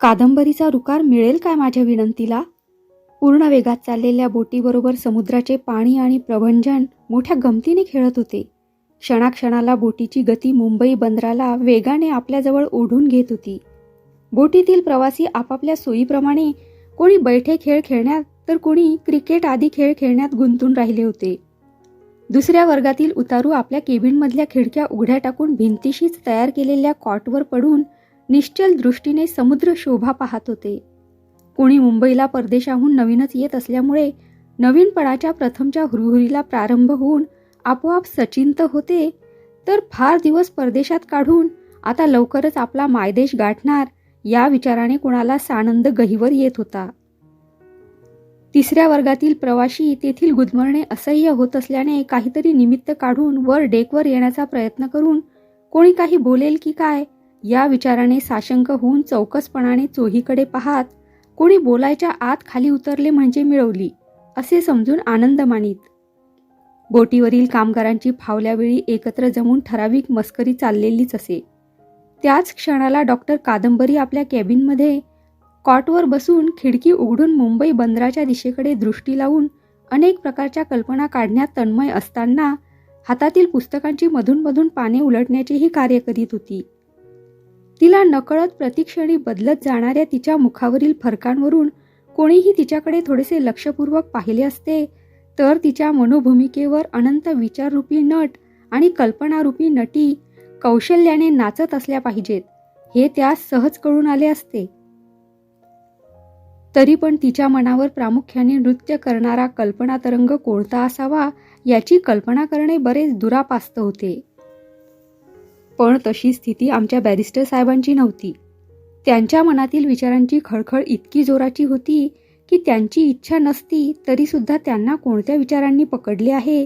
कादंबरीचा रुकार मिळेल काय माझ्या विनंतीला? पूर्ण वेगात चाललेल्या बोटीबरोबर समुद्राचे पाणी आणि प्रभंजन मोठ्या गमतीने खेळत होते. क्षणाक्षणाला बोटीची गती मुंबई बंदराला वेगाने आपल्याजवळ ओढून घेत होती. बोटीतील प्रवासी आपापल्या सोयीप्रमाणे कोणी बैठे खेळ खेळण्यात तर कोणी क्रिकेट आदी खेळ खेळण्यात गुंतून राहिले होते. दुसऱ्या वर्गातील उतारू आपल्या केबिनमधल्या खिडक्या उघड्या टाकून भिंतीशीच तयार केलेल्या कॉटवर पडून निश्चल दृष्टीने समुद्र शोभा पाहत होते. कोणी मुंबईला परदेशाहून नवीनच येत असल्यामुळे नवीनपणाच्या प्रथमच्या हुरहुरीला प्रारंभ होऊन आपोआप सचिंत होते, तर फार दिवस परदेशात काढून आता लवकरच आपला मायदेश गाठणार या विचाराने कोणाला सानंद गहिवर येत होता. तिसऱ्या वर्गातील प्रवाशी तेथील गुदमरणे असह्य होत असल्याने काहीतरी निमित्त काढून वर डेकवर येण्याचा प्रयत्न करून कोणी काही बोलेल की काय या विचाराने साशंक होऊन चौकसपणाने चोहीकडे पाहात कोणी बोलायच्या आत खाली उतरले म्हणजे मिळवली असे समजून आनंद मानित. बोटीवरील कामगारांची फावल्यावेळी एकत्र जमून ठराविक मस्करी चाललेलीच असे. त्याच क्षणाला डॉक्टर कादंबरी आपल्या कॅबिनमध्ये कॉटवर बसून खिडकी उघडून मुंबई बंदराच्या दिशेकडे दृष्टी लावून अनेक प्रकारच्या कल्पना काढण्यात तन्मय असताना हातातील पुस्तकांची मधून पाने उलटण्याचेही कार्य करीत होती. तिला नकळत प्रतिक्षणी बदलत जाणाऱ्या तिच्या मुखावरील फरकांवरून कोणीही तिच्याकडे थोडेसे लक्षपूर्वक पाहिले असते तर तिच्या मनोभूमिकेवर अनंत विचाररूपी नट आणि कल्पनारूपी नटी कौशल्याने नाचत असल्या पाहिजेत हे त्यास सहज कळून आले असते. तरी पण तिच्या मनावर प्रामुख्याने नृत्य करणारा कल्पना तरंग कोणता असावा याची कल्पना करणे बरेच दुरापास्त होते. पण तशी स्थिती आमच्या बॅरिस्टर साहेबांची नव्हती. त्यांच्या मनातील विचारांची खळखळ इतकी जोराची होती की त्यांची इच्छा नसती तरी सुद्धा त्यांना कोणत्या विचारांनी पकडले आहे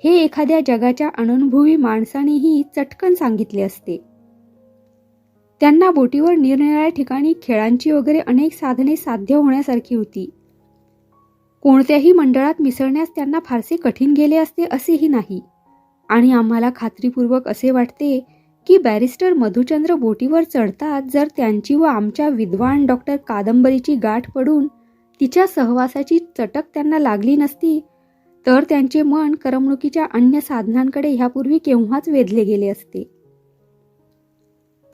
हे एखाद्या जगाच्या अननुभवी माणसानेही चटकन सांगितले असते. त्यांना बोटीवर निरनिराळ्या ठिकाणी खेळांची वगैरे अनेक साधने साध्य होण्यासारखी होती. कोणत्याही मंडळात मिसळण्यास त्यांना फारसे कठीण गेले असते असेही नाही. आणि आम्हाला खात्रीपूर्वक असे वाटते की बॅरिस्टर मधुचंद्र बोटीवर चढतात जर त्यांची व आमच्या विद्वान डॉक्टर कादंबरीची गाठ पडून तिच्या सहवासाची चटक त्यांना लागली नसती तर त्यांचे मन करमणुकीच्या अन्य साधनांकडे ह्यापूर्वी केव्हाच वेधले गेले असते.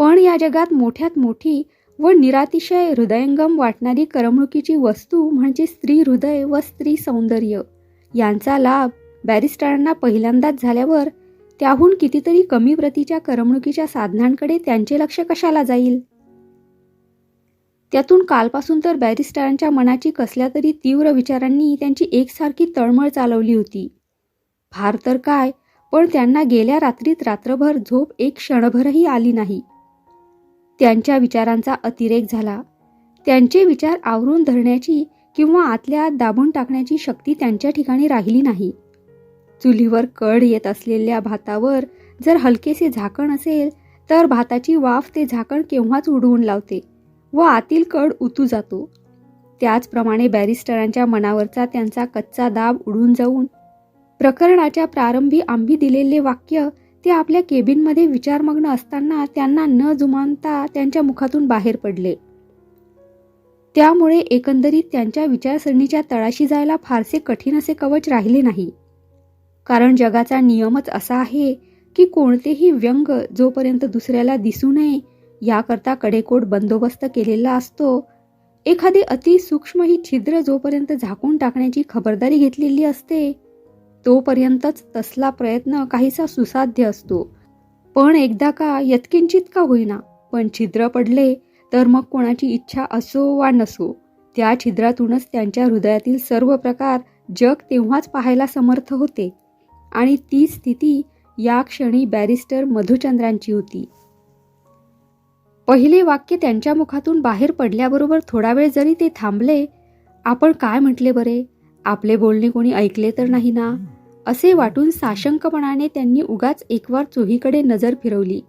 पण या जगात मोठ्यात मोठी व निरातिशय हृदयंगम वाटणारी करमणुकीची वस्तू म्हणजे स्त्री हृदय व स्त्री सौंदर्य यांचा लाभ बॅरिस्टरांना पहिल्यांदाच झाल्यावर त्याहून कितीतरी कमी प्रतीच्या करमणुकीच्या साधनांकडे त्यांचे लक्ष कशाला जाईल. त्यातून कालपासून तर बॅरिस्टरांच्या मनाची कसल्या तरी तीव्र विचारांनी त्यांची एकसारखी तळमळ चालवली होती. फार तर काय, पण त्यांना गेल्या रात्रीत रात्रभर झोप एक क्षणभरही आली नाही. त्यांच्या विचारांचा अतिरेक झाला. त्यांचे विचार आवरून धरण्याची किंवा आतल्या आत दाबून टाकण्याची शक्ती त्यांच्या ठिकाणी राहिली नाही. चुलीवर कढ येत असलेल्या भातावर जर हलकेसे झाकण असेल तर भाताची वाफ ते झाकण केव्हाच उडवून लावते व आतील कड उतू जातो. त्याचप्रमाणे बॅरिस्टरांच्या मनावरचा त्यांचा कच्चा दाब उडून जाऊन प्रकरणाच्या प्रारंभी आम्ही दिलेले वाक्य ते आपल्या केबिनमध्ये विचारमग्न असताना त्यांना न जुमानता त्यांच्या मुखातून बाहेर पडले. त्यामुळे एकंदरीत त्यांच्या विचारसरणीच्या तळाशी जायला फारसे कठीण असे कवच राहिले नाही. कारण जगाचा नियमच असा आहे की कोणतेही व्यंग जोपर्यंत दुसऱ्याला दिसू नये याकरता कडेकोट बंदोबस्त केलेला असतो, एखादे अतिसूक्ष्मही छिद्र जोपर्यंत झाकून टाकण्याची खबरदारी घेतलेली असते तोपर्यंतच तसला प्रयत्न काहीसा सुसाध्य असतो. पण एकदा का यत्किंचित का होईना पण छिद्र पडले तर मग कोणाची इच्छा असो वा नसो त्या छिद्रातूनच त्यांच्या हृदयातील सर्व प्रकार जग तेव्हाच पाहायला समर्थ होते. आणि ती स्थिती या क्षणी बॅरिस्टर मधुचंद्रांची होती. पहिले वाक्य त्यांच्या मुखातून बाहेर पडल्याबरोबर थोडा वेळ जरी ते थांबले, आपण काय म्हटले बरे, आपले बोलणे कोणी ऐकले तर नाही ना, असे वाटून साशंकपणाने त्यांनी उगाच एकवार चोहीकडे नजर फिरवली.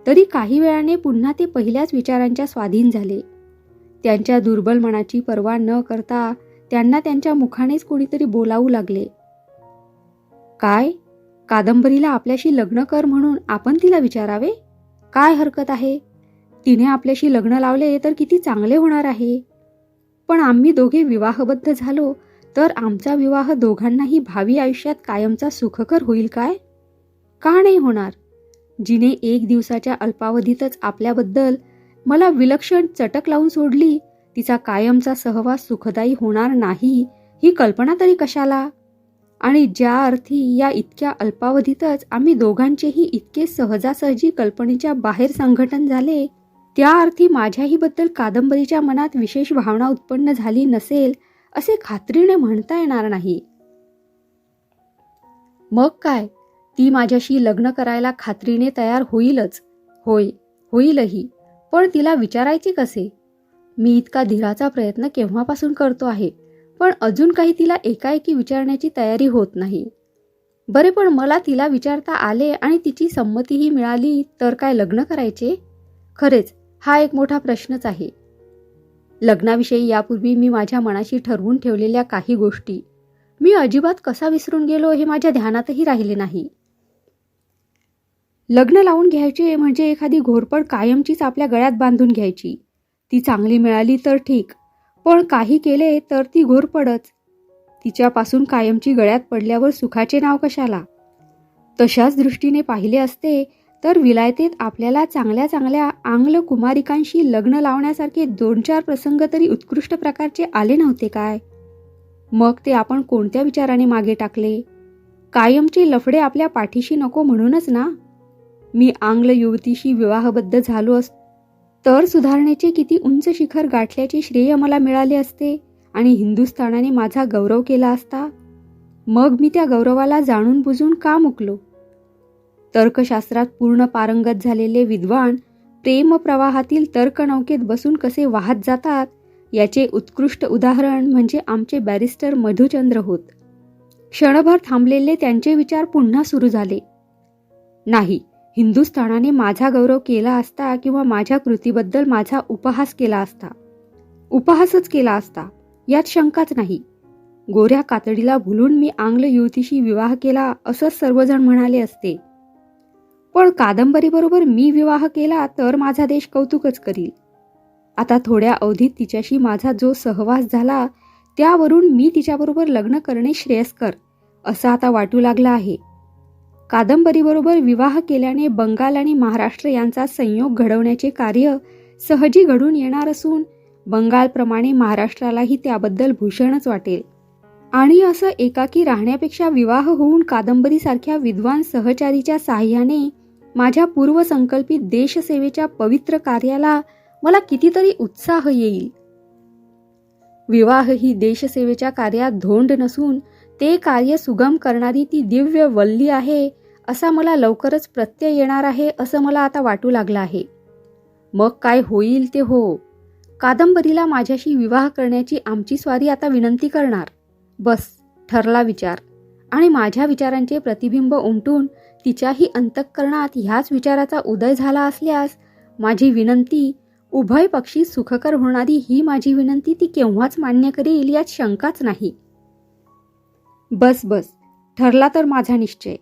तरी काही वेळाने पुन्हा ते पहिल्याच विचारांच्या स्वाधीन झाले. त्यांच्या दुर्बल मनाची पर्वा न करता त्यांना त्यांच्या मुखानेच कोणीतरी बोलावू लागले. काय, कादंबरीला आपल्याशी लग्न कर म्हणून आपण तिला विचारावे? काय हरकत आहे? तिने आपल्याशी लग्न लावले तर किती चांगले होणार आहे. पण आम्ही दोघे विवाहबद्ध झालो तर आमचा विवाह दोघांनाही भावी आयुष्यात कायमचा सुखकर होईल काय? का नाही होणार? जिने एक दिवसाच्या अल्पावधीतच आपल्याबद्दल मला विलक्षण चटक लावून सोडली, तिचा कायमचा सहवास सुखदायी होणार नाही ही कल्पना तरी कशाला? आणि ज्या अर्थी या इतक्या अल्पावधीतच आम्ही दोघांचेही इतके सहजासहजी कल्पनेच्या बाहेर संघटन झाले, त्या अर्थी माझ्याही बद्दल कादंबरीच्या मनात विशेष भावना उत्पन्न झाली नसेल असे खात्रीने म्हणता येणार नाही. मग काय, ती माझ्याशी लग्न करायला खात्रीने तयार होईलच. होय, होईलही. पण तिला विचारायचे कसे? मी इतका धीराचा प्रयत्न केव्हापासून करतो आहे, पण अजून काही तिला एकाएकी विचारण्याची तयारी होत नाही. बरे, पण मला तिला विचारता आले आणि तिची संमतीही मिळाली तर काय लग्न करायचे? खरेच हा एक मोठा प्रश्नच आहे. लग्नाविषयी यापूर्वी मी माझ्या मनाशी ठरवून ठेवलेल्या काही गोष्टी मी अजिबात कसा विसरून गेलो हे माझ्या ध्यानातही राहिले नाही. लग्न लावून घ्यायचे म्हणजे एखादी घोरपड कायमचीच आपल्या गळ्यात बांधून घ्यायची. ती चांगली मिळाली तर ठीक, पण काही केले तर ती घोरपडच. तिच्यापासून कायमची गळ्यात पडल्यावर सुखाचे नाव कशाला? तशाच दृष्टीने पाहिले असते तर विलायतेत आपल्याला चांगल्या चांगल्या आंग्ल कुमारिकांशी लग्न लावण्यासारखे 2-4 प्रसंग तरी उत्कृष्ट प्रकारचे आले नव्हते काय? मग ते आपण कोणत्या विचाराने मागे टाकले? कायमचे लफडे आपल्या पाठीशी नको म्हणूनच ना. मी आंग्ल युवतीशी विवाहबद्ध झालो तर सुधारणेचे किती उंच शिखर गाठल्याचे श्रेय मला मिळाले असते आणि हिंदुस्थानाने माझा गौरव केला असता. मग मी त्या गौरवाला जाणून बुजून का मुकलो? तर्कशास्त्रात पूर्ण पारंगत झालेले विद्वान प्रेमप्रवाहातील तर्कनौकेत बसून कसे वाहत जातात याचे उत्कृष्ट उदाहरण म्हणजे आमचे बॅरिस्टर मधुचंद्र होत. क्षणभर थांबलेले त्यांचे विचार पुन्हा सुरू झाले. नाही, हिंदुस्थानाने माझा गौरव केला असता किंवा माझ्या कृतीबद्दल माझा उपहास केला असता. उपहासच केला असता यात शंकाच नाही. गोऱ्या कातडीला भुलून मी आंग्ल युवतीशी विवाह केला असंच सर्वजण म्हणाले असते. पण कादंबरीबरोबर मी विवाह केला तर माझा देश कौतुकच करील. आता थोड्या अवधीत तिच्याशी माझा जो सहवास झाला त्यावरून मी तिच्याबरोबर लग्न करणे श्रेयस्कर असं आता वाटू लागलं आहे. कादंबरीबरोबर विवाह केल्याने बंगाल आणि महाराष्ट्र यांचा संयोग घडवण्याचे कार्य सहजी घडून येणार असून बंगालप्रमाणे महाराष्ट्रालाही त्याबद्दल भूषणच वाटेल. आणि असं एकाकी राहण्यापेक्षा विवाह होऊन कादंबरीसारख्या विद्वान सहचारीच्या साहाय्याने माझ्या पूर्वसंकल्पित देशसेवेच्या पवित्र कार्याला मला कितीतरी उत्साह येईल. विवाह ही देशसेवेच्या कार्यात धोंड नसून ते कार्य सुगम करणारी ती दिव्य वल्ली आहे असा मला लवकरच प्रत्यय येणार आहे असं मला आता वाटू लागलं आहे. मग काय होईल ते हो. कादंबरीला माझ्याशी विवाह करण्याची आमची स्वारी आता विनंती करणार. बस, ठरला विचार. आणि माझ्या विचारांचे प्रतिबिंब उमटून तिच्याही अंतःकरणात ह्याच विचाराचा उदय झाला असल्यास माझी विनंती, उभय पक्षी सुखकर होणारी ही माझी विनंती ती केव्हाच मान्य करेल यात शंकाच नाही. बस बस, ठरला तर माझा निश्चय.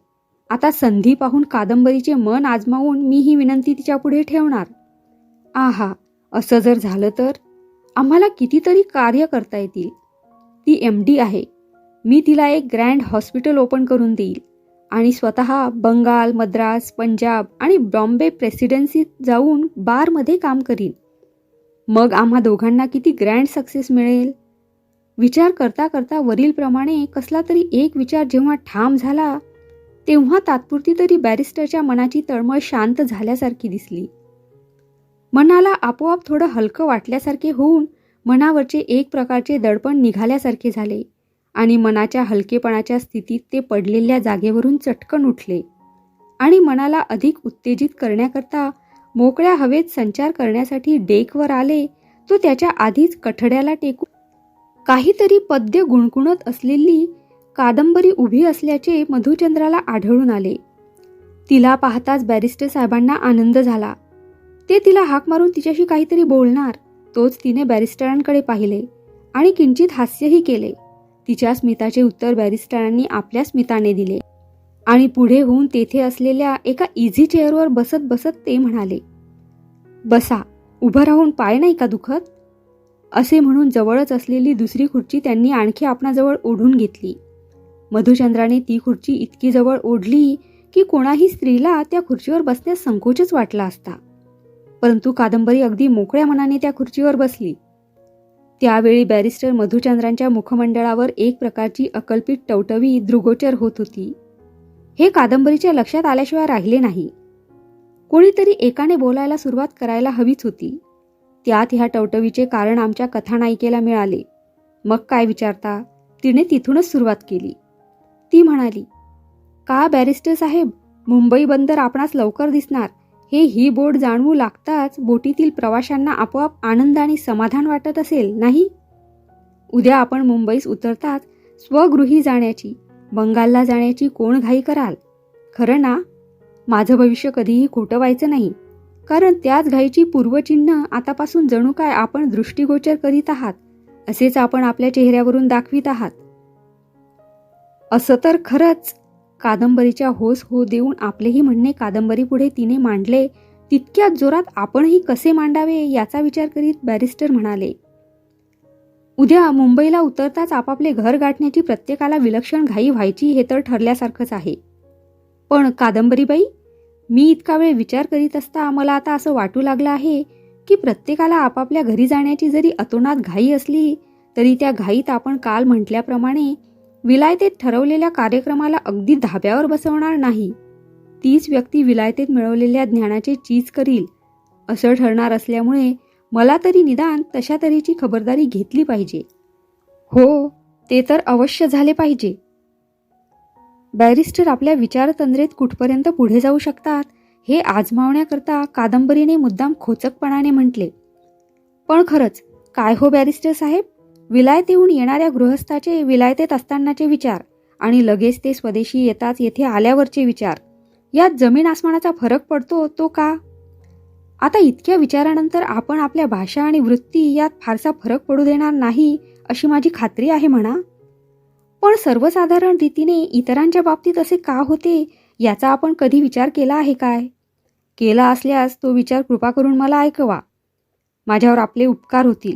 आता संधी पाहून कादंबरीचे मन आजमावून मी ही विनंती तिच्यापुढे ठेवणार. आहा, असं जर झालं तर आम्हाला कितीतरी कार्य करता येतील. ती MD आहे. मी तिला एक ग्रँड हॉस्पिटल ओपन करून देईल आणि स्वतः बंगाल, मद्रास, पंजाब आणि बॉम्बे प्रेसिडेन्सीत जाऊन बारमध्ये काम करीन. मग आम्हा दोघांना किती ग्रँड सक्सेस मिळेल. विचार करता करता वरीलप्रमाणे कसला तरी एक विचार जेव्हा ठाम झाला तेव्हा तात्पुरती तरी बॅरिस्टरच्या मनाची तळमळ शांत झाल्यासारखी दिसली. मनाला आपोआप थोडं हलकं वाटल्यासारखे होऊन मनावरचे एक प्रकारचे दडपण निघाल्यासारखे झाले आणि मनाच्या हलकेपणाच्या स्थितीत ते पडलेल्या जागेवरून चटकन उठले आणि मनाला अधिक उत्तेजित करण्याकरता मोकळ्या हवेत संचार करण्यासाठी डेकवर आले तो त्याच्या आधीच कठड्याला टेकून काहीतरी पद्य गुणगुणत असलेली कादंबरी उभी असल्याचे मधुचंद्राला आढळून आले. तिला पाहताच बॅरिस्टर साहेबांना आनंद झाला. ते तिला हाक मारून तिच्याशी काहीतरी बोलणार. तोच तिने बॅरिस्टरांकडे पाहिले आणि किंचित हास्यही केले. तिच्या स्मिताचे उत्तर बॅरिस्टरांनी आपल्या स्मिताने दिले आणि पुढे होऊन तेथे असलेल्या एका इझी चेअरवर बसत बसत ते म्हणाले, बसा, उभं राहून पाय नाही का दुखत? असे म्हणून जवळच असलेली दुसरी खुर्ची त्यांनी आणखी आपणाजवळ ओढून घेतली. मधुचंद्राने ती खुर्ची इतकी जवळ ओढली की कोणाही स्त्रीला त्या खुर्चीवर बसण्यास संकोचच वाटला असता. परंतु कादंबरी अगदी मोकळ्या मनाने त्या खुर्चीवर बसली. त्यावेळी बॅरिस्टर मधुचंद्रांच्या मुखमंडळावर एक प्रकारची अकल्पित टवटवी दृगोचर होत होती. हे कादंबरीच्या लक्षात आल्याशिवाय राहिले नाही. कोणीतरी एकाने बोलायला सुरुवात करायला हवीच होती. त्यात ह्या टवटवीचे कारण आमच्या कथानायिकेला मिळाले. मग काय विचारता, तिने तिथूनच सुरुवात केली. ती म्हणाली, का बॅरिस्टर साहेब, मुंबई बंदर आपणास लवकर दिसणार हे ही बोट जाणवू लागताच बोटीतील प्रवाशांना आपोआप आनंद आणि समाधान वाटत असेल नाही? उद्या आपण मुंबईस उतरताच स्वगृही जाण्याची, बंगालला जाण्याची कोण घाई कराल? खरं ना? माझं भविष्य कधीही खोटं व्हायचं नाही, कारण त्याच घाईची पूर्वचिन्ह आतापासून जणू काय आपण दृष्टिगोचर करीत आहात, असेच आपण आपल्या चेहऱ्यावरून दाखवित आहात. असं तर खरंच. कादंबरीच्या होस हो देऊन आपलेही म्हणणे कादंबरी पुढे तिने मांडले. तितक्याच जोरात आपणही कसे मांडावे याचा विचार करीत बॅरिस्टर म्हणाले, उद्या मुंबईला उतरताच आपापले घर गाठण्याची प्रत्येकाला विलक्षण घाई व्हायची हे तर ठरल्यासारखंच आहे. पण कादंबरीबाई, मी इतका वेळ विचार करीत असता मला आता असं वाटू लागलं आहे की प्रत्येकाला आपापल्या घरी जाण्याची जरी अतोनात घाई असली तरी त्या घाईत आपण काल म्हटल्याप्रमाणे विलायतेत ठरवलेल्या कार्यक्रमाला अगदी धाब्यावर बसवणार नाही. तीच व्यक्ती विलायतेत मिळवलेल्या ज्ञानाचे चीज करील असं ठरणार असल्यामुळे मला तरी निदान तशा तऱ्हेची खबरदारी घेतली पाहिजे. हो, ते तर अवश्य झाले पाहिजे. बॅरिस्टर आपल्या विचारतंद्रेत कुठपर्यंत पुढे जाऊ शकतात हे आजमावण्याकरता कादंबरीने मुद्दाम खोचकपणाने म्हटले, पण खरंच काय हो बॅरिस्टर साहेब, विलायतेहून येणाऱ्या गृहस्थाचे विलायतेत असतानाचे विचार आणि लगेच ते स्वदेशी येताच येथे आल्यावरचे विचार, यात जमीन आसमानाचा फरक पडतो तो का? आता इतक्या विचारानंतर आपण आपल्या भाषा आणि वृत्ती यात फारसा फरक पडू देणार नाही अशी माझी खात्री आहे म्हणा. पण सर्वसाधारण रीतीने इतरांच्या बाबतीत असे का होते याचा आपण कधी विचार केला आहे काय? केला असल्यास तो विचार कृपा करून मला ऐकवा. माझ्यावर आपले उपकार होतील.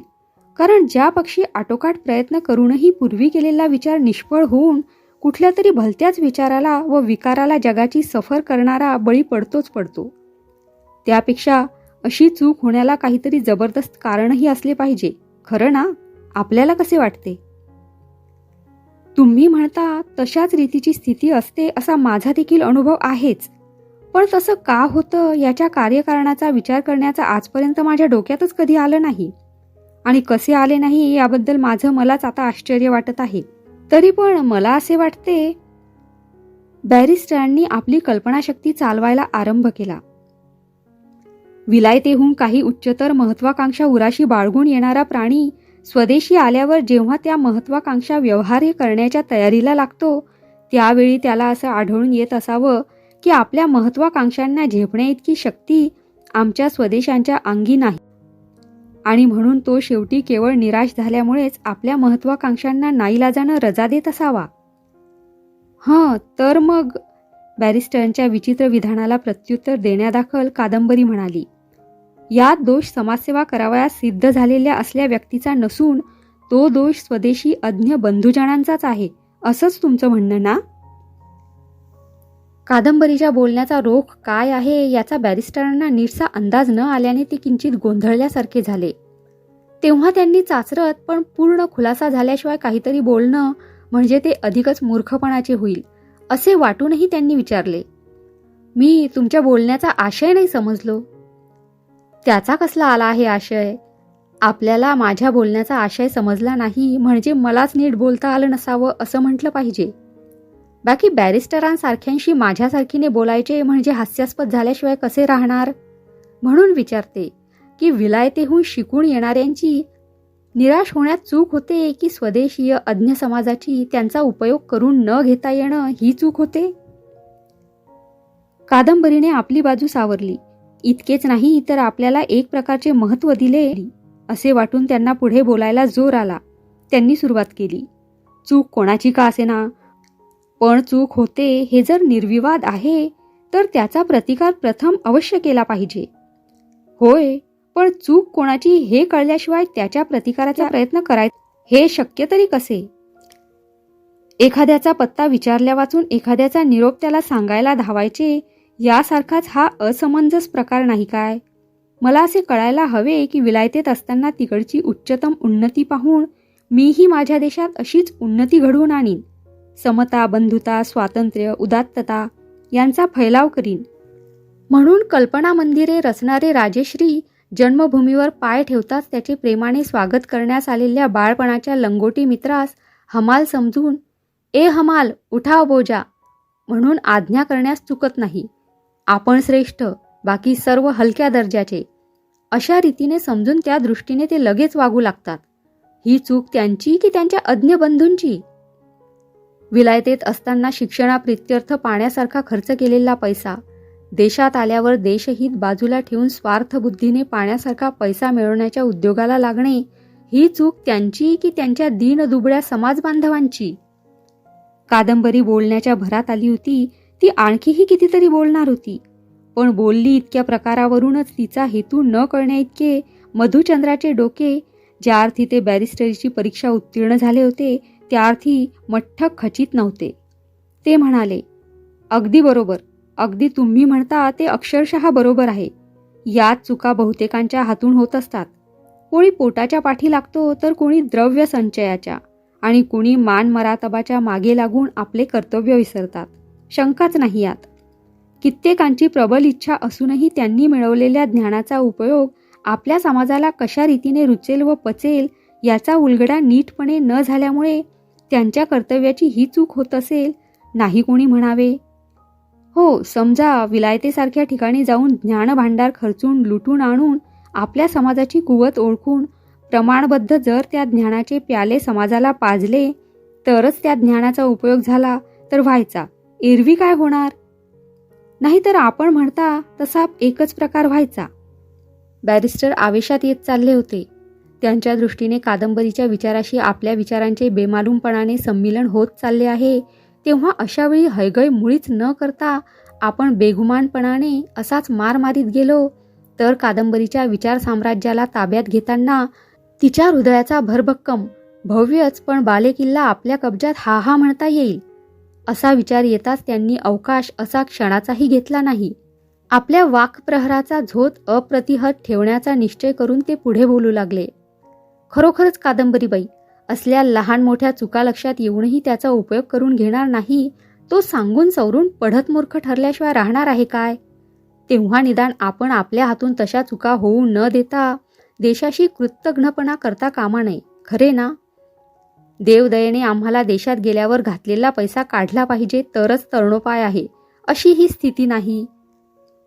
कारण ज्या पक्षी आटोकाट प्रयत्न करूनही पूर्वी केलेला विचार निष्फळ होऊन कुठल्या तरी भलत्याच विचाराला व विकाराला जगाची सफर करणारा बळी पडतोच पडतो, त्यापेक्षा अशी चूक होण्याला काहीतरी जबरदस्त कारणही असले पाहिजे. खरं ना? आपल्याला कसे वाटते? तुम्ही म्हणता तशाच रीतीची स्थिती असते असा माझा देखील अनुभव आहेच. पण तसं का होतं याच्या कार्यकारणाचा विचार करण्याचा आजपर्यंत माझ्या डोक्यातच कधी आलं नाही. आणि कसे आले नाही याबद्दल माझं मलाच आता आश्चर्य वाटत आहे. तरी पण मला असे वाटते. बॅरिस्टरांनी आपली कल्पनाशक्ती चालवायला आरंभ केला. विलायतेहून काही उच्चतर महत्वाकांक्षा उराशी बाळगून येणारा प्राणी स्वदेशी आल्यावर जेव्हा त्या महत्वाकांक्षा व्यवहार्य करण्याच्या तयारीला लागतो त्यावेळी त्याला असं आढळून येत असावं की आपल्या महत्वाकांक्षांना झेपण्या इतकी शक्ती आमच्या स्वदेशांच्या अंगी नाही आणि म्हणून तो शेवटी केवळ निराश झाल्यामुळेच आपल्या महत्वाकांक्षांना नाईलाजानं रजा देत असावा. तर मग बॅरिस्टरांच्या विचित्र विधानाला प्रत्युत्तर देण्यादाखल कादंबरी म्हणाली, यात दोष समाजसेवा करावयास सिद्ध झालेल्या असल्या व्यक्तीचा नसून तो दोष स्वदेशी अज्ञ बंधुजनांचाच आहे, असंच तुमचं म्हणणं ना? कादंबरीच्या बोलण्याचा रोख काय आहे याचा बॅरिस्टरांना नीटसा अंदाज न आल्याने ते किंचित गोंधळल्यासारखे झाले. तेव्हा त्यांनी चाचरत पण पूर्ण खुलासा झाल्याशिवाय काहीतरी बोलणं म्हणजे ते अधिकच मूर्खपणाचे होईल असे वाटूनही त्यांनी विचारले, मी तुमच्या बोलण्याचा आशय नाही समजलो. त्याचा कसला आला आहे आशय? आपल्याला माझ्या बोलण्याचा आशय समजला नाही म्हणजे मलाच नीट बोलता आलं नसावं असं म्हटलं पाहिजे. बाकी बॅरिस्टरांसारख्यांशी माझ्यासारखीने बोलायचे म्हणजे हास्यास्पद झाल्याशिवाय कसे राहणार? म्हणून विचारते की विलायतेहून शिकून येणाऱ्यांची निराश होण्यात चूक होते की स्वदेशीय अज्ञ समाजाची त्यांचा उपयोग करून न घेता येणं ही चूक होते? कादंबरीने आपली बाजू सावरली. इतकेच नाही तर आपल्याला एक प्रकारचे महत्त्व दिले असे वाटून त्यांना पुढे बोलायला जोर आला. त्यांनी सुरुवात केली, चूक कोणाची का असेना, पण चूक होते हे जर निर्विवाद आहे तर त्याचा प्रतिकार प्रथम अवश्य केला पाहिजे. होय, पण चूक कोणाची हे कळल्याशिवाय त्याच्या प्रतिकाराचा प्रयत्न करायचा हे शक्य तरी कसे? एखाद्याचा पत्ता विचारल्या वाचून एखाद्याचा निरोप त्याला सांगायला धावायचे, यासारखाच हा असमंजस प्रकार नाही काय? मला असे कळायला हवे की विलायतेत असताना तिकडची उच्चतम उन्नती पाहून मीही माझ्या देशात अशीच उन्नती घडवून आणीन. समता, बंधुता, स्वातंत्र्य, उदात्तता यांचा फैलाव करीन. म्हणून कल्पना मंदिरे रचणारे राजेश्री जन्मभूमीवर पाय ठेवताच त्याचे प्रेमाने स्वागत करण्यास आलेल्या बाळपणाच्या लंगोटी मित्रास हमाल समजून, ए हमाल, उठाव बोजा म्हणून आज्ञा करण्यास चुकत नाही. आपण श्रेष्ठ, बाकी सर्व हलक्या दर्जाचे, अशा रीतीने समजून त्या दृष्टीने ते लगेच वागू लागतात. ही चूक त्यांची की त्यांच्या अज्ञ बंधूंची? विलायतेत असताना शिक्षणाप्रित्यर्थ पाण्यासारखा खर्च केलेला पैसा, देशात आल्यावर देशहित बाजूला ठेवून स्वार्थबुद्धीने पाण्यासारखा पैसा मिळवण्याच्या उद्योगाला लागणे, ही चूक त्यांची की त्यांच्या दीनदुबळ्या समाजबांधवांची? कादंबरी बोलण्याच्या भरात आली होती, ती आणखीही कितीतरी बोलणार होती, पण बोलली इतक्या प्रकारावरूनच तिचा हेतू न कळण्याइतके मधुचंद्राचे डोके, ज्या अर्थी ते बॅरिस्टरीची परीक्षा उत्तीर्ण झाले होते त्या अर्थी मठ्ठ खचित नव्हते. ते म्हणाले, अगदी बरोबर, अगदी तुम्ही म्हणता ते अक्षरशः बरोबर आहे. यात चुका बहुतेकांच्या हातून होत असतात. कोणी पोटाच्या पाठी लागतो तर कोणी द्रव्य संचयाच्या आणि कोणी मान मरातबाच्या मागे लागून आपले कर्तव्य विसरतात. शंकाच नाही यात. कित्येकांची प्रबल इच्छा असूनही त्यांनी मिळवलेल्या ज्ञानाचा उपयोग आपल्या समाजाला कशा रीतीने रुचेल व पचेल याचा उलगडा नीटपणे न झाल्यामुळे त्यांच्या कर्तव्याची ही चूक होत असेल, नाही कोणी म्हणावे. हो, समजा विलायतेसारख्या ठिकाणी जाऊन ज्ञानभांडार खर्चून लुटून आणून आपल्या समाजाची कुवत ओळखून प्रमाणबद्ध जर त्या ज्ञानाचे प्याले समाजाला पाजले तरच त्या ज्ञानाचा उपयोग झाला तर व्हायचा, एरवी काय होणार? नाहीतर आपण म्हणता तसा एकच प्रकार व्हायचा. बॅरिस्टर आवेशात येत चालले होते. त्यांच्या दृष्टीने कादंबरीच्या विचाराशी आपल्या विचारांचे बेमालूमपणाने संमिलन होत चालले आहे, तेव्हा अशावेळी हयगय मुळीच न करता आपण बेगुमानपणाने असाच मार मारीत गेलो तर कादंबरीच्या विचार साम्राज्याला ताब्यात घेताना तिच्या हृदयाचा भरभक्कम भव्यच पण बालेकिल्ला आपल्या कब्जात हा हा म्हणता येईल. असा विचार येताच त्यांनी अवकाश असा क्षणाचाही घेतला नाही. आपल्या वाक्प्रहराचा झोत अप्रतिहत ठेवण्याचा निश्चय करून ते पुढे बोलू लागले. खरोखरच कादंबरीबाई, असल्या लहान मोठ्या चुका लक्षात येऊनही त्याचा उपयोग करून घेणार नाही तो सांगून सवरून पढत मूर्ख ठरल्याशिवाय राहणार आहे काय? तेव्हा निदान आपण आपल्या हातून तशा चुका होऊ न देता देशाशी कृतज्ञपणा करता कामा नये, खरे ना? देवदयेने आम्हाला देशात गेल्यावर घातलेला पैसा काढला पाहिजे तरच तरणोपाय आहे, अशी ही स्थिती नाही.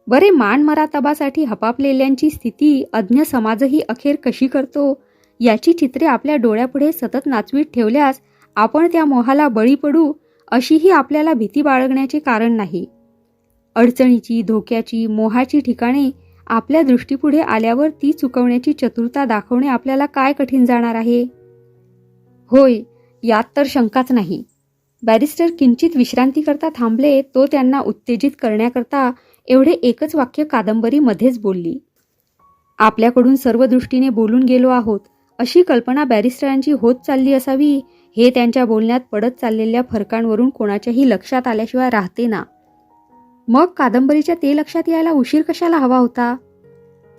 बरे, मान मरातबासाठी हपापलेल्यांची स्थिती अज्ञ समाजही अखेर कशी करतो याची चित्रे आपल्या डोळ्यापुढे सतत नाचवीत ठेवल्यास आपण त्या मोहाला बळी पडू अशीही आपल्याला भीती बाळगण्याचे कारण नाही. अडचणीची, धोक्याची, मोहाची ठिकाणे आपल्या दृष्टीपुढे आल्यावर ती चुकवण्याची चतुरता दाखवणे आपल्याला काय कठीण जाणार आहे? होय, यात तर शंकाच नाही. बॅरिस्टर किंचित विश्रांती करता थांबले तो त्यांना उत्तेजित करण्याकरता एवढे एकच वाक्य कादंबरी मध्येच बोलली. आपल्याकडून सर्व दृष्टीने बोलून गेलो आहोत अशी कल्पना बॅरिस्टरांची होत चालली असावी हे त्यांच्या बोलण्यात पडत चाललेल्या फरकांवरून कोणाच्याही लक्षात आल्याशिवाय राहते ना. मग कादंबरीच्या ते लक्षात यायला उशीर कशाला हवा होता?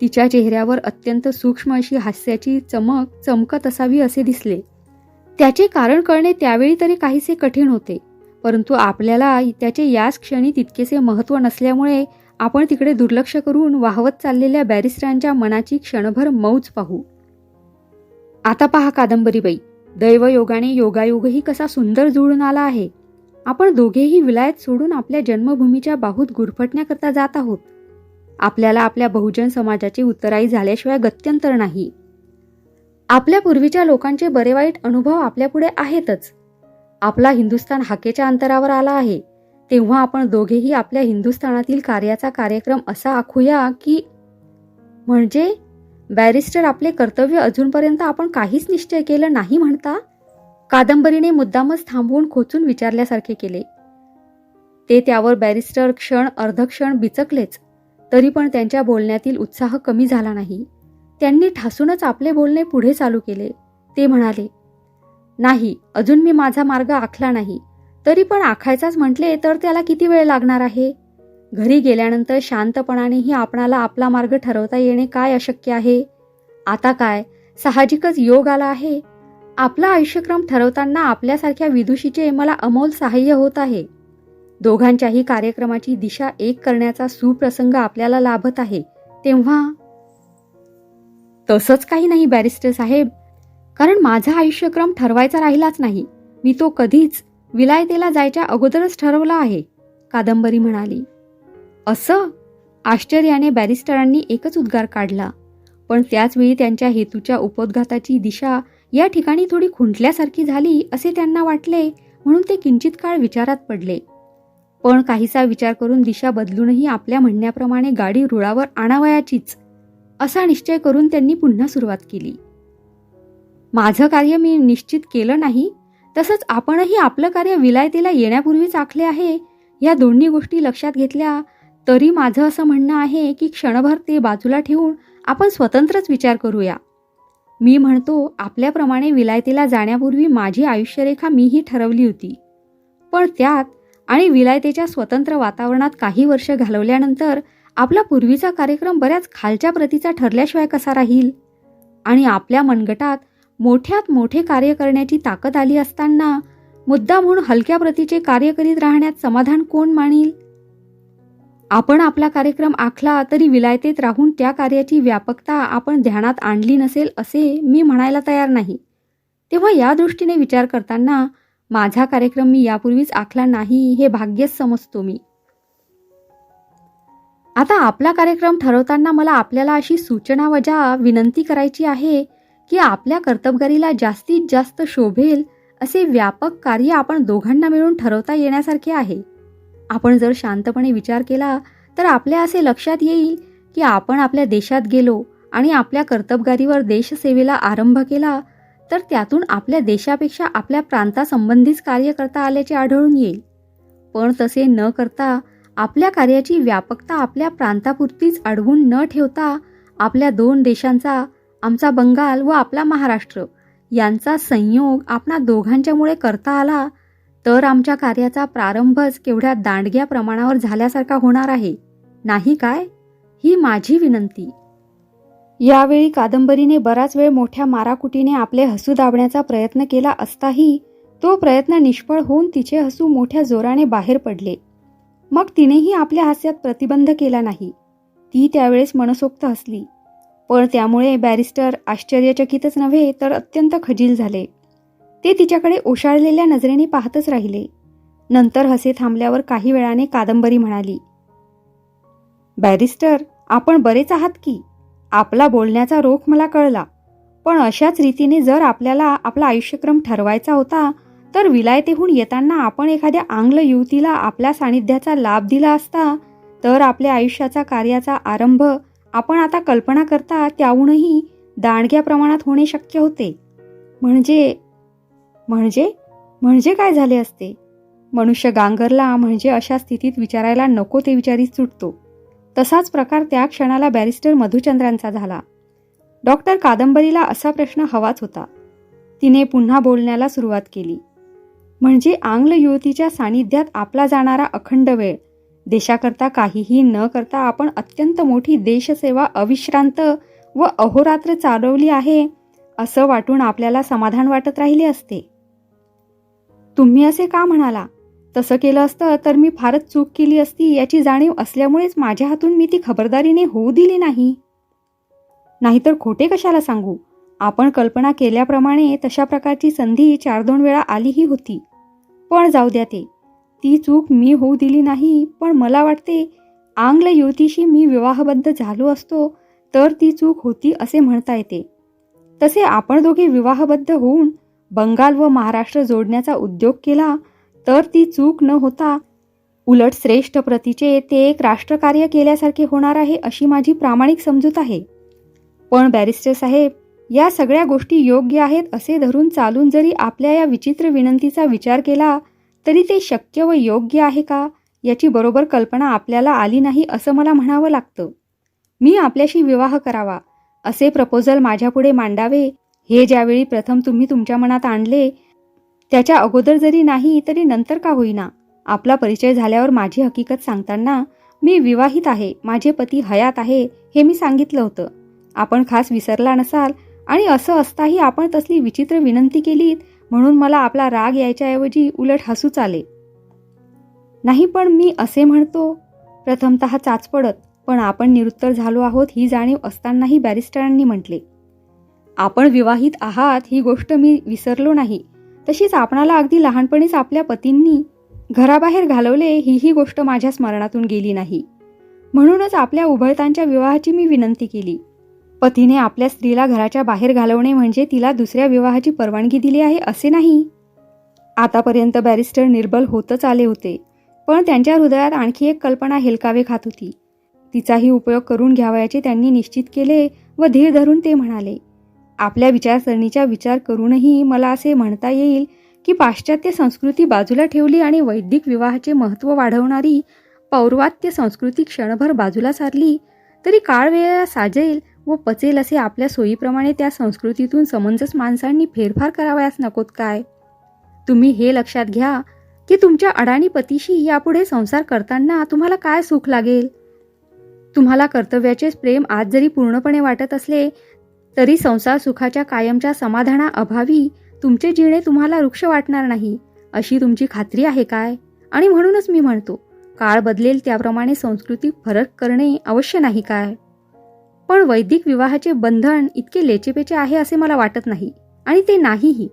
तिच्या चेहऱ्यावर अत्यंत सूक्ष्म अशी हास्याची चमक चमकत असावी असे दिसले. त्याचे कारण कळणे त्यावेळी तरी काहीसे कठीण होते, परंतु आपल्याला त्याचे याच क्षणी तितकेसे महत्त्व नसल्यामुळे आपण तिकडे दुर्लक्ष करून वाहवत चाललेल्या बॅरिस्टरांच्या मनाची क्षणभर मौज पाहू. आता पहा कादंबरीबाई, दैवयोगाने योगायोगही कसा सुंदर जुळून आला आहे. आपण दोघेही विलायत सोडून आपल्या जन्मभूमीच्या बाहूत गुरफटण्याकरता जात आहोत. आपल्याला आपल्या बहुजन समाजाची उत्तराई झाल्याशिवाय गत्यंतर नाही. आपल्या पूर्वीच्या लोकांचे बरे वाईट अनुभव आपल्यापुढे आहेतच. आपला हिंदुस्थान हाकेच्या अंतरावर आला आहे, तेव्हा आपण दोघेही आपल्या हिंदुस्थानातील कार्याचा कार्यक्रम असा आखूया की म्हणजे बॅरिस्टर, आपले कर्तव्य अजूनपर्यंत आपण काहीच निश्चय केलं नाही म्हणता? कादंबरीने मुद्दामच थांबवून खोचून विचारल्यासारखे केले. ते त्यावर बॅरिस्टर क्षण अर्धक्षण बिचकलेच, तरी पण त्यांच्या बोलण्यातील उत्साह कमी झाला नाही. त्यांनी ठासूनच आपले बोलणे पुढे चालू केले. ते म्हणाले, नाही, अजून मी माझा मार्ग आखला नाही. तरी पण आखायचाच म्हटले तर त्याला किती वेळ लागणार आहे? घरी गेल्यानंतर शांतपणानेही आपणाला आपला मार्ग ठरवता येणे काय अशक्य आहे? आता काय, साहजिकच योग आला आहे. आपला आयुष्यक्रम ठरवताना आपल्यासारख्या विदुषीचे मला अमोल सहाय्य होत आहे. दोघांच्याही कार्यक्रमाची दिशा एक करण्याचा सुप्रसंग आपल्याला लाभत आहे. तेव्हा तसंच काही नाही बॅरिस्टर साहेब, कारण माझा आयुष्यक्रम ठरवायचा राहिलाच नाही. मी तो कधीच विलायतेला जायच्या अगोदरच ठरवला आहे, कादंबरी म्हणाली. असं? आश्चर्याने बॅरिस्टरांनी एकच उद्गार काढला. पण त्याचवेळी त्यांच्या हेतूच्या उपोद्घाताची दिशा या ठिकाणी थोडी खुंटल्यासारखी झाली असे त्यांना वाटले, म्हणून ते किंचित काळ विचारात पडले. पण काहीसा विचार करून दिशा बदलूनही आपल्या म्हणण्याप्रमाणे गाडी रुळावर आणावयाचीच असा निश्चय करून त्यांनी पुन्हा सुरुवात केली. माझं कार्य मी निश्चित केलं नाही, तसंच आपणही आपलं कार्य विलायतेला येण्यापूर्वीच आखले आहे. या दोन्ही गोष्टी लक्षात घेतल्या तरी माझं असं म्हणणं आहे की क्षणभर ते बाजूला ठेवून आपण स्वतंत्रच विचार करूया. मी म्हणतो, आपल्याप्रमाणे विलायतेला जाण्यापूर्वी माझी आयुष्यरेखा मीही ठरवली होती. पण त्यात आणि विलायतेच्या स्वतंत्र वातावरणात काही वर्ष घालवल्यानंतर आपला पूर्वीचा कार्यक्रम बऱ्याच खालच्या प्रतीचा ठरल्याशिवाय कसा राहील? आणि आपल्या मनगटात मोठ्यात मोठे कार्य करण्याची ताकद आली असताना मुद्दा म्हणून हलक्या प्रतीचे कार्य करीत राहण्यात समाधान कोण मानील? आपण आपला कार्यक्रम आखला तरी विलायतेत राहून त्या कार्याची व्यापकता आपण ध्यानात आणली नसेल असे मी म्हणायला तयार नाही. तेव्हा या दृष्टीने विचार करताना माझा कार्यक्रम मी यापूर्वीच आखला नाही हे भाग्यच समजतो मी. आता आपला कार्यक्रम ठरवताना मला आपल्याला अशी सूचनावजा विनंती करायची आहे की आपल्या कर्तबगारीला जास्तीत जास्त शोभेल असे व्यापक कार्य आपण दोघांना मिळून ठरवता येण्यासारखे आहे. आपण जर शांतपणे विचार केला तर आपल्या असे लक्षात येईल की आपण आपल्या देशात गेलो आणि आपल्या कर्तबगारीवर देशसेवेला आरंभ केला तर त्यातून आपल्या देशापेक्षा आपल्या प्रांतासंबंधीच कार्य करता आल्याचे आढळून येईल. पण तसे न करता आपल्या कार्याची व्यापकता आपल्या प्रांतापुरतीच अडवून न ठेवता आपल्या दोन देशांचा, आमचा बंगाल व आपला महाराष्ट्र यांचा संयोग आपणा दोघांच्यामुळे करता आला तर आमच्या कार्याचा प्रारंभच केवढ्या दांडग्या प्रमाणावर झाल्यासारखा होणार आहे, नाही काय? ही माझी विनंती. यावेळी कादंबरीने बराच वेळ मोठ्या माराकुटीने आपले हसू दाबण्याचा प्रयत्न केला असताही तो प्रयत्न निष्फळ होऊन तिचे हसू मोठ्या जोराने बाहेर पडले. मग तिनेही आपल्या हास्यात प्रतिबंध केला नाही. ती त्यावेळेस मनसोक्त हसली. पण त्यामुळे बॅरिस्टर आश्चर्यचकितच नव्हे तर अत्यंत खजील झाले. ते तिच्याकडे ओशाळलेल्या नजरेने पाहतच राहिले. नंतर हसे थांबल्यावर काही वेळाने कादंबरी म्हणाली, बॅरिस्टर, आपण बरेच आहात की? आपला बोलण्याचा रोख मला कळला. पण अशाच रीतीने जर आपल्याला आपला आयुष्यक्रम ठरवायचा होता तर विलायतेहून येताना आपण एखाद्या आंग्ल युवतीला आपल्या सानिध्याचा लाभ दिला असता तर आपल्या आयुष्याचा कार्याचा आरंभ आपण आता कल्पना करता त्याहूनही दांडग्या प्रमाणात होणे शक्य होते. म्हणजे म्हणजे म्हणजे काय झाले असते? मनुष्य गांगरला म्हणजे अशा स्थितीत विचारायला नको ते विचारी सुटतो. तसाच प्रकार त्या क्षणाला बॅरिस्टर मधुचंद्रांचा झाला. डॉक्टर कादंबरीला असा प्रश्न हवाच होता. तिने पुन्हा बोलण्याला सुरुवात केली. म्हणजे आंग्ल युवतीच्या सानिध्यात आपला जाणारा अखंड वेळ, देशाकरता काहीही न करता आपण अत्यंत मोठी देशसेवा अविश्रांत व अहोरात्र चालवली आहे असं वाटून आपल्याला समाधान वाटत राहिले असते. तुम्ही असे का म्हणाला? तसं केलं असतं तर मी फारच चूक केली असती याची जाणीव असल्यामुळेच माझ्या हातून मी ती खबरदारीने होऊ दिली नाही. नाहीतर खोटे कशाला सांगू, आपण कल्पना केल्याप्रमाणे तशा प्रकारची संधी 4-2 वेळा आलीही होती. पण जाऊ द्या, ती चूक मी होऊ दिली नाही. पण मला वाटते आंग्ल युवतीशी मी विवाहबद्ध झालो असतो तर ती चूक होती असे म्हणता येते. तसे आपण दोघे विवाहबद्ध होऊन बंगाल व महाराष्ट्र जोडण्याचा उद्योग केला तर ती चूक न होता उलट श्रेष्ठ प्रतीचे ते एक राष्ट्रकार्य केल्यासारखे होणार आहे अशी माझी प्रामाणिक समजूत आहे. पण बॅरिस्टर साहेब, या सगळ्या गोष्टी योग्य आहेत असे धरून चालून जरी आपल्या या विचित्र विनंतीचा विचार केला तरी ते शक्य व योग्य आहे का याची बरोबर कल्पना आपल्याला आली नाही असं मला म्हणावं लागतं. मी आपल्याशी विवाह करावा असे प्रपोजल माझ्यापुढे मांडावे हे ज्यावेळी प्रथम तुम्ही तुमच्या मनात आणले त्याच्या अगोदर जरी नाही तरी नंतर का होईना आपला परिचय झाल्यावर माझी हकीकत सांगताना मी विवाहित आहे, माझे पती हयात आहे हे मी सांगितलं होतं. आपण खास विसरला नसाल आणि असं असताही आपण तसली विचित्र विनंती केलीत म्हणून मला आपला राग यायच्याऐवजी उलट हसूच आले. नाही पण मी असे म्हणतो, प्रथमतः चाचपडत, पण आपण निरुत्तर झालो आहोत ही जाणीव असतानाही बॅरिस्टरांनी म्हटले. आपण विवाहित आहात ही गोष्ट मी विसरलो नाही. तशीच आपणाला अगदी लहानपणीच आपल्या पतींनी घराबाहेर घालवले ही गोष्ट माझ्या स्मरणातून गेली नाही. म्हणूनच आपल्या उभयतांच्या विवाहाची मी विनंती केली. पतीने आपल्या स्त्रीला घराच्या बाहेर घालवणे म्हणजे तिला दुसऱ्या विवाहाची परवानगी दिली आहे असे नाही. आतापर्यंत बॅरिस्टर निर्बल होतच आले होते, पण त्यांच्या हृदयात आणखी एक कल्पना हेलकावे खात होती. तिचाही उपयोग करून घ्यावयाचे त्यांनी निश्चित केले व धीर धरून ते म्हणाले, आपल्या विचारसरणीचा विचार करूनही मला असे म्हणता येईल की पाश्चात्य संस्कृती बाजूला ठेवली आणि वैदिक विवाहाचे महत्त्व वाढवणारी पौर्वात्य संस्कृती क्षणभर बाजूला सारली तरी काळ वेळेला साजेल व पचेल असे आपल्या सोयीप्रमाणे त्या संस्कृतीतून समंजस माणसांनी फेरफार करावयास नकोत काय. तुम्ही हे लक्षात घ्या की तुमच्या अडाणी पतीशी यापुढे संसार करताना तुम्हाला काय सुख लागेल. तुम्हाला कर्तव्याचेच प्रेम आज जरी पूर्णपणे वाटत असले तरी संसार सुखाच्या कायमच्या समाधानाअभावी तुमचे जिणे तुम्हाला वृक्ष वाटणार नाही अशी तुमची खात्री आहे काय. आणि म्हणूनच मी म्हणतो, काळ बदलेल त्याप्रमाणे सांस्कृतिक फरक करणे अवश्य नाही काय. पण वैदिक विवाहाचे बंधन इतके लेचेपेचे आहे असे मला वाटत नाही आणि ते नाहीही.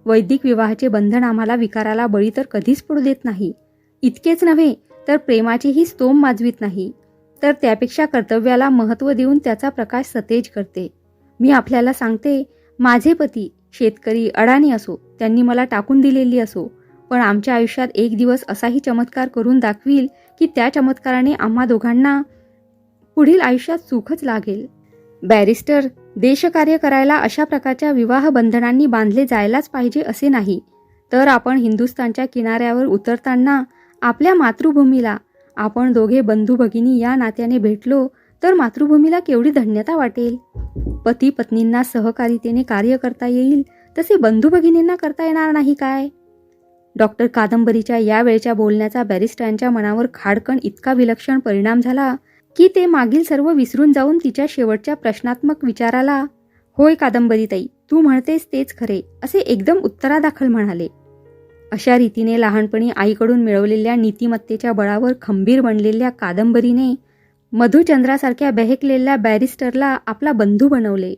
वैदिक विवाहाचे बंधन आम्हाला विकाराला बळी तर कधीच पडू देत नाही. इतकेच नव्हे तर प्रेमाचेही स्तोम माजवीत नाही, तर त्यापेक्षा कर्तव्याला महत्त्व देऊन त्याचा प्रकाश सतेज करते. मी आपल्याला सांगते, माझे पती शेतकरी अडाणी असो, त्यांनी मला टाकून दिलेली असो, पण आमच्या आयुष्यात एक दिवस असाही चमत्कार करून दाखवील की त्या चमत्काराने आम्हा दोघांना पुढील आयुष्यात सुखच लागेल. बॅरिस्टर, देशकार्य करायला अशा प्रकारच्या विवाह बंधनांनी बांधले जायलाच पाहिजे असे नाही. तर आपण हिंदुस्थानच्या किनाऱ्यावर उतरताना आपल्या मातृभूमीला आपण दोघे बंधू भगिनी या नात्याने भेटलो तर मातृभूमीला केवढी धन्यता वाटेल. पती पत्नींना सहकारितेने कार्य करता येईल तसे बंधू भगिनींना करता येणार नाही काय. डॉक्टर कादंबरीच्या यावेळच्या बोलण्याचा बॅरिस्टरांच्या मनावर खाडकन इतका विलक्षण परिणाम झाला की ते मागील सर्व विसरून जाऊन तिच्या शेवटच्या प्रश्नात्मक विचाराला, होय कादंबरीताई, तू म्हणतेस तेच खरे, असे एकदम उत्तरादाखल म्हणाले. अशा रीतीने लहानपणी आईकडून मिळवलेल्या नीतिमत्तेच्या बळावर खंबीर बनलेल्या कादंबरीने मधुचंद्रासारख्या बहकलेल्या बॅरिस्टरला आपला बंधू बनवले.